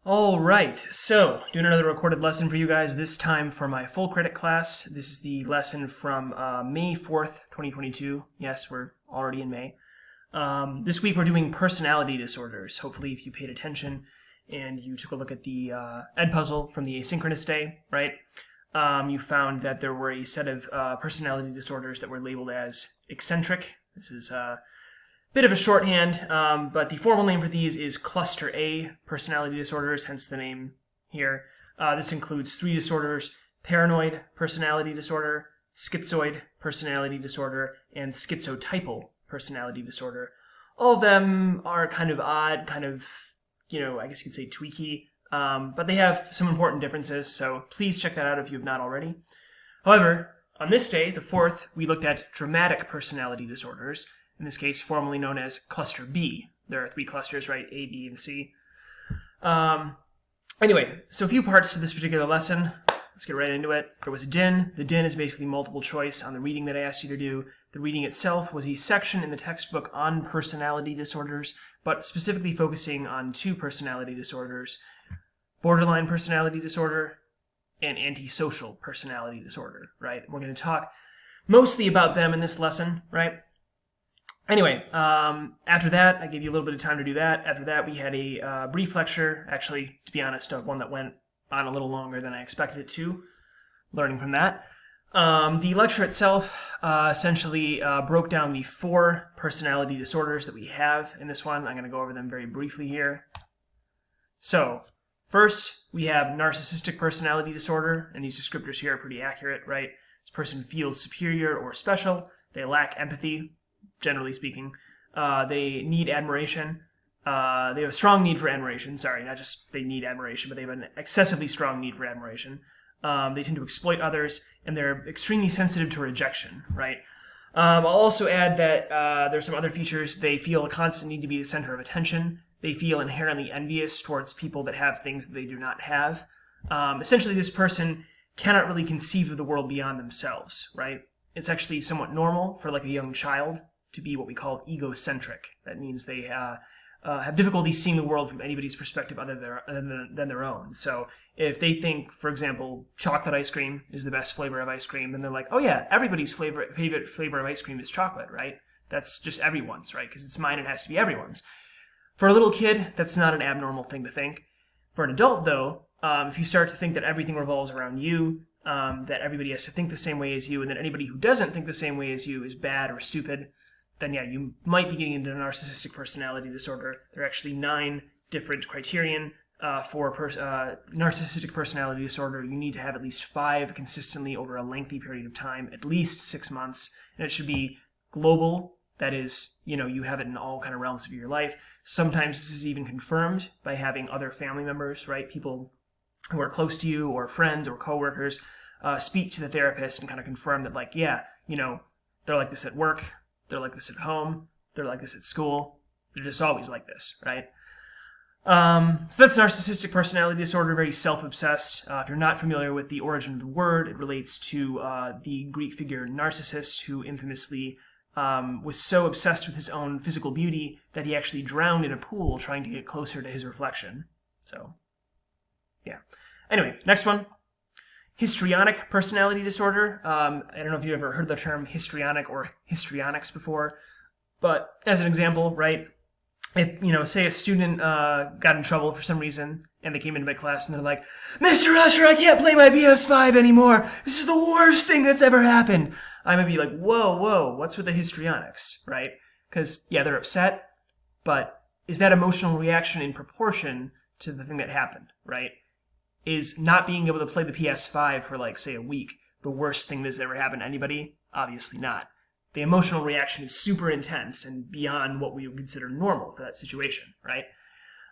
All right, so doing another recorded lesson for you guys, this time for my full credit class. This is the lesson from May 4th, 2022. Yes, we're already in May. This week we're doing personality disorders. Hopefully if you paid attention and you took a look at the ed puzzle from the asynchronous day, right, you found that there were a set of personality disorders that were labeled as eccentric. This is bit of a shorthand, but the formal name for these is Cluster A personality disorders, hence the name here. This includes 3 disorders: paranoid personality disorder, schizoid personality disorder, and schizotypal personality disorder. All of them are kind of odd, kind of, I guess you could say tweaky, but they have some important differences, so please check that out if you have not already. However, on this day, the 4th, we looked at dramatic personality disorders, in this case formerly known as Cluster B. There are 3 clusters, right? A, B, and C. Anyway, so a few parts to this particular lesson. Let's get right into it. There was a DIN. The DIN is basically multiple choice on the reading that I asked you to do. The reading itself was a section in the textbook on personality disorders, but specifically focusing on 2 personality disorders: borderline personality disorder and antisocial personality disorder, right? We're going to talk mostly about them in this lesson, right? Anyway, after that, I gave you a little bit of time to do that. After that, we had a brief lecture. Actually, to be honest, one that went on a little longer than I expected it to, learning from that. The lecture itself essentially broke down the 4 personality disorders that we have in this one. I'm going to go over them very briefly here. So, first, we have narcissistic personality disorder, and these descriptors here are pretty accurate, right? This person feels superior or special. They lack empathy, generally speaking. They need admiration. They have a strong need for admiration. Sorry, not just they need admiration, but they have an excessively strong need for admiration. They tend to exploit others, and they're extremely sensitive to rejection, right? I'll also add that there's some other features. They feel a constant need to be the center of attention. They feel inherently envious towards people that have things that they do not have. Essentially, this person cannot really conceive of the world beyond themselves, right? It's actually somewhat normal for like a young child to be what we call egocentric. That means they have difficulty seeing the world from anybody's perspective other than their own. So if they think, for example, chocolate ice cream is the best flavor of ice cream, then they're like, oh yeah, everybody's favorite flavor of ice cream is chocolate, right? That's just everyone's, right? Because it's mine, it has to be everyone's. For a little kid, that's not an abnormal thing to think. For an adult, though, if you start to think that everything revolves around you, that everybody has to think the same way as you, and that anybody who doesn't think the same way as you is bad or stupid, then yeah, you might be getting into narcissistic personality disorder. There are actually 9 different criterion for narcissistic personality disorder. You need to have at least 5 consistently over a lengthy period of time, at least 6 months, and it should be global. That is, you have it in all kind of realms of your life. Sometimes this is even confirmed by having other family members, right? People who are close to you or friends or coworkers speak to the therapist and kind of confirm that, like, yeah, they're like this at work, they're like this at home, they're like this at school, they're just always like this, right? So that's narcissistic personality disorder, very self-obsessed. If you're not familiar with the origin of the word, it relates to the Greek figure Narcissus, who infamously was so obsessed with his own physical beauty that he actually drowned in a pool trying to get closer to his reflection. So, yeah. Anyway, next one. Histrionic personality disorder. I don't know if you've ever heard the term histrionic or histrionics before, but as an example, right, if, say a student got in trouble for some reason, and they came into my class and they're like, Mr. Usher, I can't play my PS5 anymore. This is the worst thing that's ever happened. I might be like, whoa, what's with the histrionics, right? Because, yeah, they're upset, but is that emotional reaction in proportion to the thing that happened, right? Is not being able to play the PS5 for, like, say, a week the worst thing that's ever happened to anybody? Obviously not. The emotional reaction is super intense and beyond what we would consider normal for that situation, right?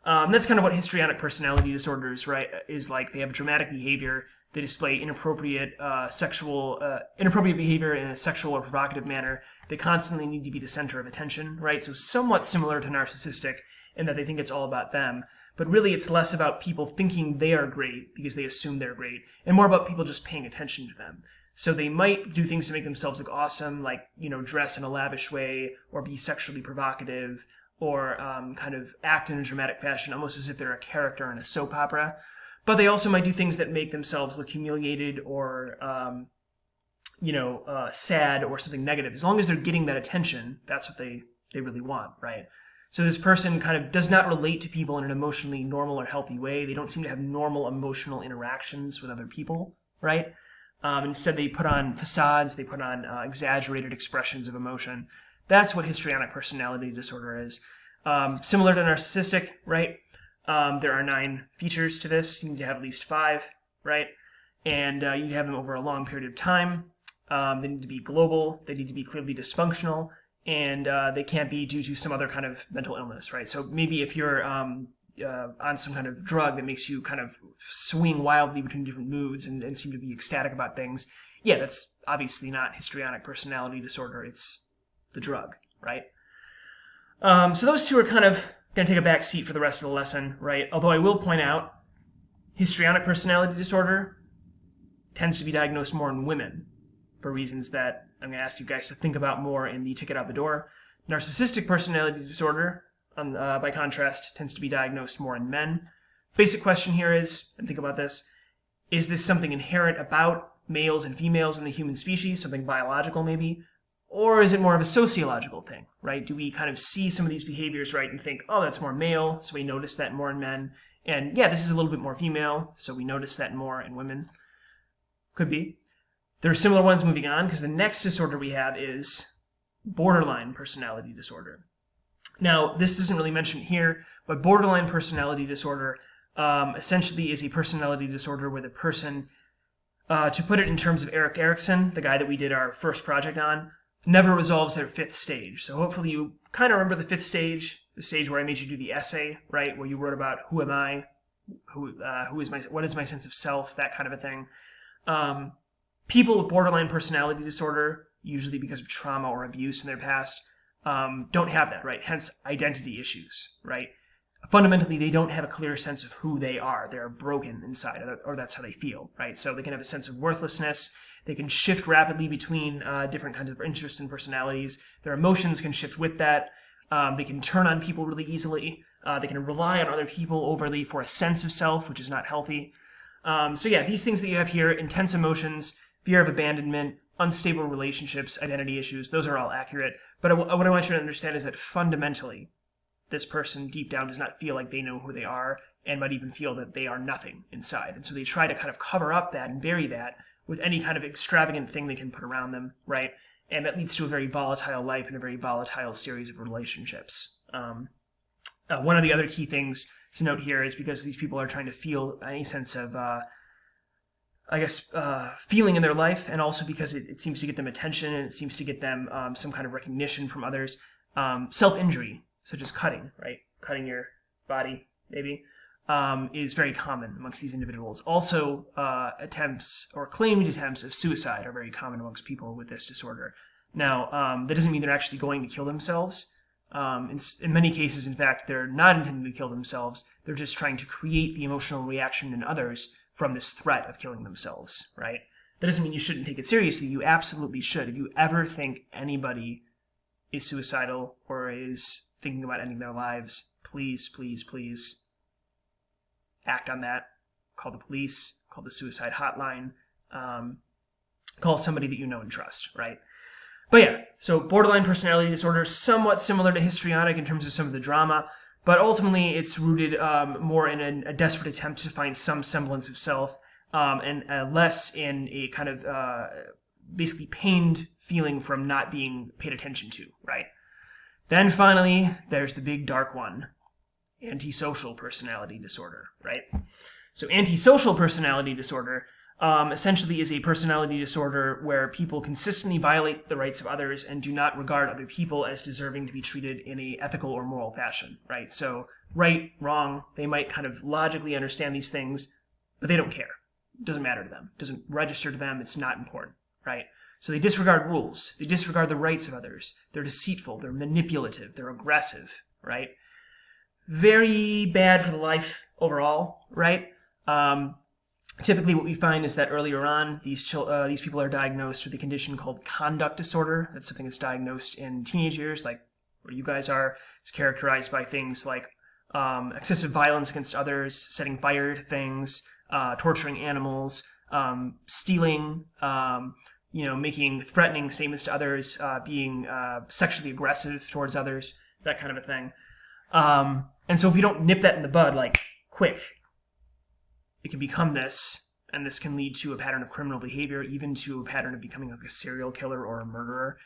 That's kind of what histrionic personality disorders, right, is like. They have dramatic behavior. They display inappropriate behavior in a sexual or provocative manner. They constantly need to be the center of attention, right? So somewhat similar to narcissistic in that they think it's all about them. But really, it's less about people thinking they are great because they assume they're great, and more about people just paying attention to them. So they might do things to make themselves look awesome, like, dress in a lavish way, or be sexually provocative, or kind of act in a dramatic fashion, almost as if they're a character in a soap opera. But they also might do things that make themselves look humiliated or, sad or something negative. As long as they're getting that attention, that's what they really want, right? So this person kind of does not relate to people in an emotionally normal or healthy way. They don't seem to have normal emotional interactions with other people, right? Instead, they put on facades, they put on exaggerated expressions of emotion. That's what histrionic personality disorder is. Similar to narcissistic, right? There are 9 features to this. You need to have at least 5, right? And you need to have them over a long period of time. They need to be global. They need to be clearly dysfunctional. And they can't be due to some other kind of mental illness, right? So maybe if you're on some kind of drug that makes you kind of swing wildly between different moods and seem to be ecstatic about things, yeah, that's obviously not histrionic personality disorder. It's the drug, right? So those 2 are kind of going to take a back seat for the rest of the lesson, right? Although I will point out, histrionic personality disorder tends to be diagnosed more in women for reasons that I'm going to ask you guys to think about more in the ticket out the door. Narcissistic personality disorder, by contrast, tends to be diagnosed more in men. Basic question here is, and think about this, is this something inherent about males and females in the human species, something biological maybe? Or is it more of a sociological thing, right? Do we kind of see some of these behaviors, right, and think, oh, that's more male, so we notice that more in men. And yeah, this is a little bit more female, so we notice that more in women. Could be. There are similar ones moving on, because the next disorder we have is borderline personality disorder. Now, this isn't really mentioned here, but borderline personality disorder essentially is a personality disorder where the person, to put it in terms of Erik Erikson, the guy that we did our first project on, never resolves their 5th stage. So hopefully you kind of remember the 5th stage, the stage where I made you do the essay, right, where you wrote about who am I, what is my sense of self, that kind of a thing. People with borderline personality disorder, usually because of trauma or abuse in their past, don't have that, right? Hence identity issues, right? Fundamentally, they don't have a clear sense of who they are. They're broken inside, or that's how they feel, right? So they can have a sense of worthlessness. They can shift rapidly between different kinds of interests and personalities. Their emotions can shift with that. They can turn on people really easily. They can rely on other people overly for a sense of self, which is not healthy. So yeah, these things that you have here, intense emotions, fear of abandonment, unstable relationships, identity issues, those are all accurate. But what I want you to understand is that fundamentally, this person deep down does not feel like they know who they are and might even feel that they are nothing inside. And so they try to kind of cover up that and bury that with any kind of extravagant thing they can put around them, right? And that leads to a very volatile life and a very volatile series of relationships. One of the other key things to note here is because these people are trying to feel any sense of, feeling in their life, and also because it seems to get them attention and it seems to get them some kind of recognition from others. Self-injury, such as cutting, right? Cutting your body, maybe, is very common amongst these individuals. Also, attempts or claimed attempts of suicide are very common amongst people with this disorder. Now, that doesn't mean they're actually going to kill themselves. In many cases, in fact, they're not intending to kill themselves. They're just trying to create the emotional reaction in others from this threat of killing themselves, right? That doesn't mean you shouldn't take it seriously. You absolutely should. If you ever think anybody is suicidal or is thinking about ending their lives, please, please, please act on that. Call the police, call the suicide hotline, call somebody that you know and trust, right? But yeah, so borderline personality disorder, somewhat similar to histrionic in terms of some of the drama, but ultimately it's rooted more in a desperate attempt to find some semblance of self, and less in a kind of basically pained feeling from not being paid attention to, right? Then finally, there's the big dark one, antisocial personality disorder, right? So antisocial personality disorder essentially is a personality disorder where people consistently violate the rights of others and do not regard other people as deserving to be treated in a ethical or moral fashion, right? So right, wrong, they might kind of logically understand these things, but they don't care. It doesn't matter to them. It doesn't register to them. It's not important, right? So they disregard rules. They disregard the rights of others. They're deceitful. They're manipulative. They're aggressive, right? Very bad for the life overall, right? Typically what we find is that earlier on, these people are diagnosed with a condition called conduct disorder. That's something that's diagnosed in teenage years, like where you guys are. It's characterized by things like excessive violence against others, setting fire to things, torturing animals, stealing, making threatening statements to others, being sexually aggressive towards others, that kind of a thing. And so if you don't nip that in the bud, like, quick, it can become this, and this can lead to a pattern of criminal behavior, even to a pattern of becoming like a serial killer or a murderer.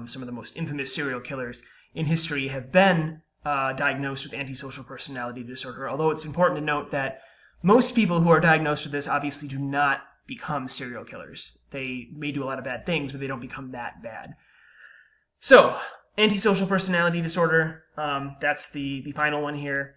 Some of the most infamous serial killers in history have been diagnosed with antisocial personality disorder, although it's important to note that most people who are diagnosed with this obviously do not become serial killers. They may do a lot of bad things, but they don't become that bad. So, antisocial personality disorder, that's the final one here.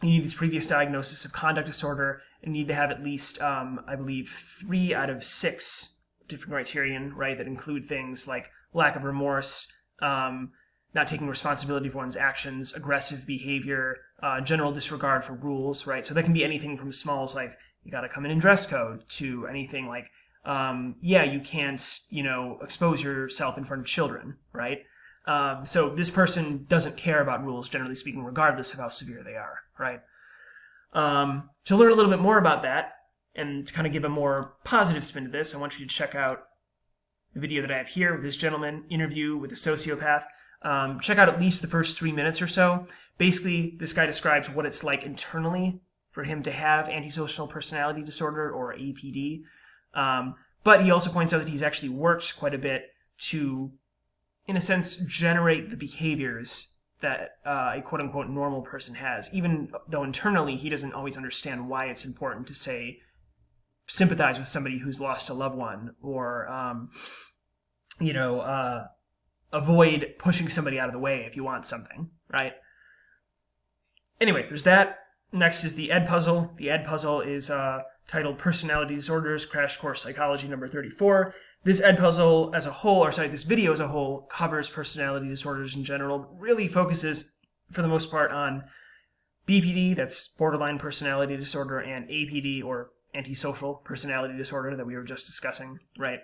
You need this previous diagnosis of conduct disorder, and you need to have at least, I believe, 3 out of 6 different criterion, right, that include things like lack of remorse, not taking responsibility for one's actions, aggressive behavior, general disregard for rules, right? So that can be anything from small as like, you gotta come in dress code, to anything like, you can't, expose yourself in front of children, right? So this person doesn't care about rules, generally speaking, regardless of how severe they are, right? To learn a little bit more about that, and to kind of give a more positive spin to this, I want you to check out the video that I have here with this gentleman, interview with a sociopath. Check out at least the first 3 minutes or so. Basically, this guy describes what it's like internally for him to have antisocial personality disorder, or APD. But he also points out that he's actually worked quite a bit to, in a sense, generate the behaviors that a quote-unquote normal person has, even though internally he doesn't always understand why it's important to, say, sympathize with somebody who's lost a loved one, or, avoid pushing somebody out of the way if you want something, right? Anyway, there's that. Next is the Ed puzzle. The Ed puzzle is titled Personality Disorders, Crash Course Psychology number 34. This Ed puzzle as a whole, this video as a whole, covers personality disorders in general, really focuses, for the most part, on BPD, that's borderline personality disorder, and APD, or antisocial personality disorder, that we were just discussing, right?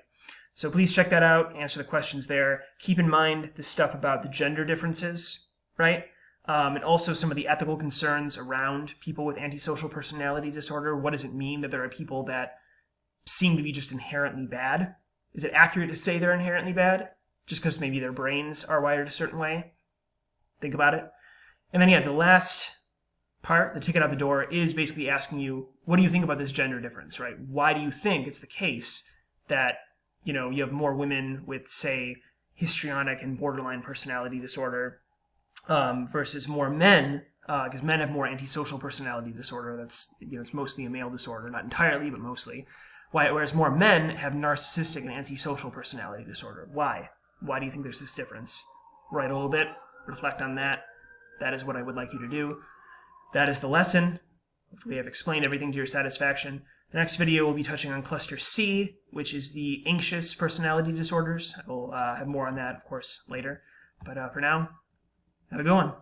So please check that out, answer the questions there. Keep in mind the stuff about the gender differences, right? And also some of the ethical concerns around people with antisocial personality disorder. What does it mean that there are people that seem to be just inherently bad? Is it accurate to say they're inherently bad just because maybe their brains are wired a certain way? Think about it. And then, the last part, the ticket out the door, is basically asking you, what do you think about this gender difference, right? Why do you think it's the case that, you have more women with, say, histrionic and borderline personality disorder versus more men, because men have more antisocial personality disorder. That's, it's mostly a male disorder, not entirely, but mostly. Whereas more men have narcissistic and antisocial personality disorder. Why? Why do you think there's this difference? Write a little bit, reflect on that. That is what I would like you to do. That is the lesson. Hopefully I've explained everything to your satisfaction. The next video will be touching on cluster C, which is the anxious personality disorders. I will have more on that, of course, later. But for now, have a good one.